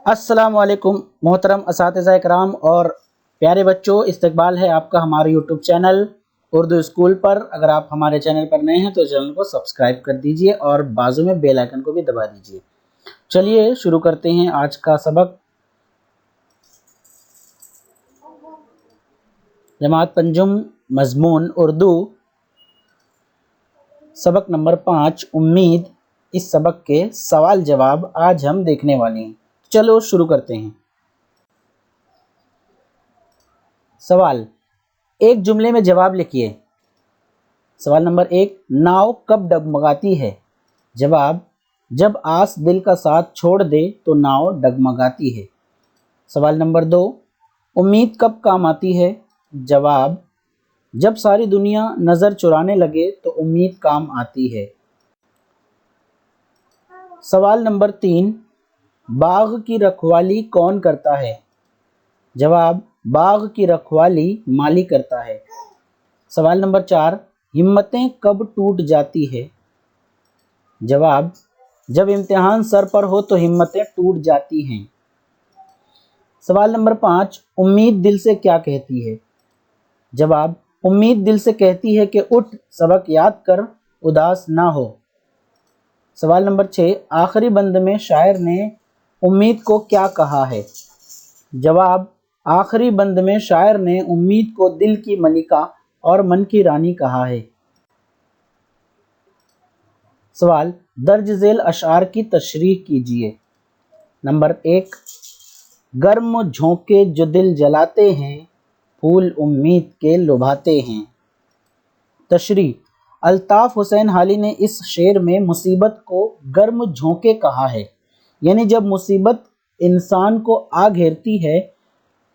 अस्सलाम वालेकुम मोहतरम असातिज़ा इकराम और प्यारे बच्चों, इस्तकबाल है आपका हमारे यूट्यूब चैनल उर्दू स्कूल पर। अगर आप हमारे चैनल पर नए हैं तो चैनल को सब्सक्राइब कर दीजिए और बाजू में बेल आइकन को भी दबा दीजिए। चलिए शुरू करते हैं आज का सबक। जमात पंजुम मज़मून उर्दू सबक नंबर 5 उम्मीद। इस सबक के सवाल जवाब आज हम देखने वाले हैं। चलो शुरू करते हैं। सवाल, एक जुमले में जवाब लिखिए। सवाल नंबर 1, नाव कब डगमगाती है? जवाब, जब आस दिल का साथ छोड़ दे तो नाव डगमगाती है। सवाल नंबर 2, उम्मीद कब काम आती है? जवाब, जब सारी दुनिया नज़र चुराने लगे तो उम्मीद काम आती है। सवाल नंबर 3, बाग की रखवाली कौन करता है? जवाब, बाग की रखवाली माली करता है। सवाल नंबर 4, हिम्मतें कब टूट जाती है? जवाब, जब इम्तिहान सर पर हो तो हिम्मतें टूट जाती हैं। सवाल नंबर 5, उम्मीद दिल से क्या कहती है? जवाब, उम्मीद दिल से कहती है कि उठ, सबक याद कर, उदास ना हो। सवाल नंबर 6, आखिरी बंद में शायर ने उम्मीद को क्या कहा है? जवाब, आखिरी बंद में शायर ने उम्मीद को दिल की मलिका और मन की रानी कहा है। सवाल, दर्ज झेल अशआर की तशरीह कीजिए। नंबर 1, गर्म झोंके जो दिल जलाते हैं, फूल उम्मीद के लुभाते हैं। तशरीह, अल्ताफ़ हुसैन हाली ने इस शेर में मुसीबत को गर्म झोंके कहा है, यानी जब मुसीबत इंसान को आ घेरती है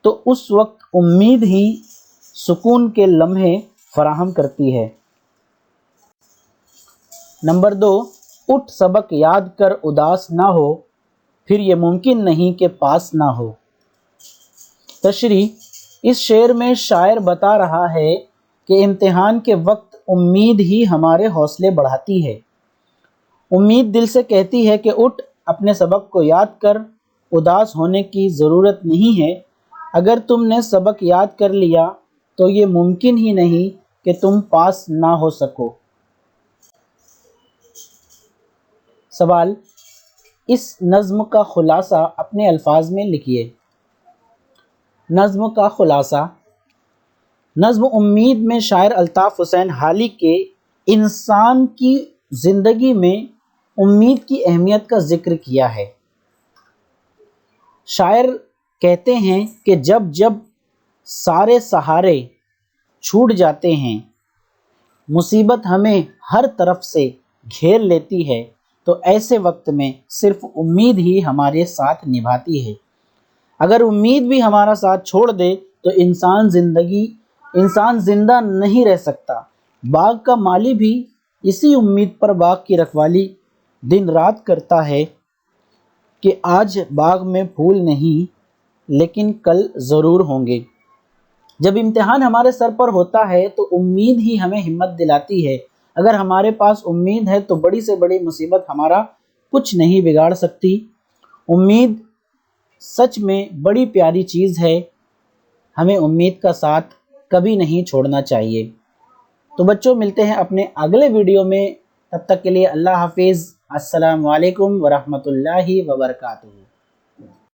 तो उस वक्त उम्मीद ही सुकून के लम्हे फराहम करती है। नंबर 2, उठ सबक याद कर, उदास ना हो, फिर ये मुमकिन नहीं कि पास ना हो। तशरीह, इस शेर में शायर बता रहा है कि इम्तिहान के वक्त उम्मीद ही हमारे हौसले बढ़ाती है। उम्मीद दिल से कहती है कि उठ, अपने सबक को याद कर, उदास होने की ज़रूरत नहीं है। अगर तुमने सबक याद कर लिया तो ये मुमकिन ही नहीं कि तुम पास ना हो सको। सवाल, इस नज़्म का खुलासा अपने अल्फाज में लिखिए। नज़्म का खुलासा। नज़्म उम्मीद में शायर अल्ताफ़ हुसैन हाली के इंसान की ज़िंदगी में उम्मीद की अहमियत का जिक्र किया है। शायर कहते हैं कि जब जब सारे सहारे छूट जाते हैं, मुसीबत हमें हर तरफ से घेर लेती है, तो ऐसे वक्त में सिर्फ उम्मीद ही हमारे साथ निभाती है। अगर उम्मीद भी हमारा साथ छोड़ दे तो इंसान जिंदा नहीं रह सकता। बाग का माली भी इसी उम्मीद पर बाग की रखवाली दिन रात करता है कि आज बाग में फूल नहीं लेकिन कल ज़रूर होंगे। जब इम्तिहान हमारे सर पर होता है तो उम्मीद ही हमें हिम्मत दिलाती है। अगर हमारे पास उम्मीद है तो बड़ी से बड़ी मुसीबत हमारा कुछ नहीं बिगाड़ सकती। उम्मीद सच में बड़ी प्यारी चीज़ है, हमें उम्मीद का साथ कभी नहीं छोड़ना चाहिए। तो बच्चों, मिलते हैं अपने अगले वीडियो में। तब तक के लिए अल्लाह हाफिज़। अस्सलाम वालेकुम वरहमतुल्लाहि वबरकातुहू।